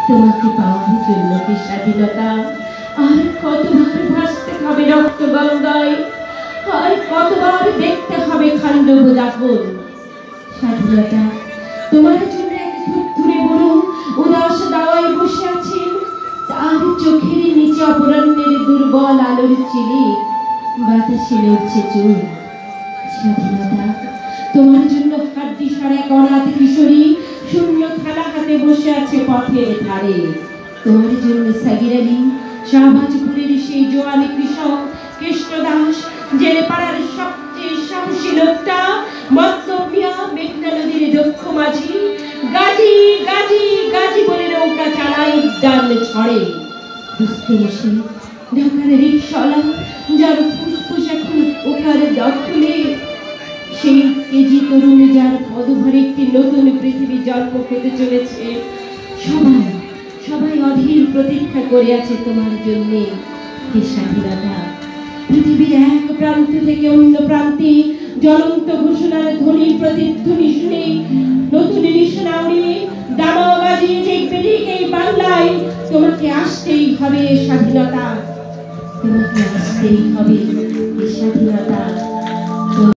তোমাকে পাওয়ার জন্য কি স্বাধীনতা আর কতবার ভাসতে হবে রক্ত গঙ্গায়, আর কতবার দেখতে হবে খান্ডব দাফন। স্বাধীনতা তোমার জন্য এক ধুরে বড় উদাস দাওয়ায় বসে আছেন, তার চোখের নিচে অপরাহ্নের দুর্বল আলোর চিলি বাতাসে নড়ছে চুল। স্বাধীনতা তোমার জন্য হাড্ডি সারা অনাথ কিশোরী শূন্য থালা হাতে বসে আছে পথের ধারে। তোমার জন্য সাগির আলী, শাহবাজপুরের সেই জোয়ানি কৃষক কৃষ্ণদাস, জেলে পাড়ার সবচেয়ে সাহসী লোকটা, মতলব মিয়া, মেঘনা নদীর দক্ষ মাঝি, গাজী গাজী গাজী বলে নৌকা চালায় উদ্যান ছড়ে। রুস্তম শেখ, ঢাকার রিকশাওয়ালা, যার ফুসফুস এখন ওখানে দখলে, সেই কেজি তরুণ যার পদভরে একটি নতুন পৃথিবী জন্ম হতে চলেছে। সবাই সবাই অধীর প্রতীক্ষা করে আছে তোমার জন্য। হে স্বাধীনতা, পৃথিবীর এক প্রান্ত থেকে অন্য প্রান্তে জ্বলন্ত ঘোষণার ধ্বনির প্রতিধ্বনি শুনে নতুন নিশানা উড়িয়ে দামাও বাজিয়ে দেখবে ঠিক এই বাংলায় তোমাকে আসতেই হবে স্বাধীনতা, তোমাকে আসতেই হবে স্বাধীনতা।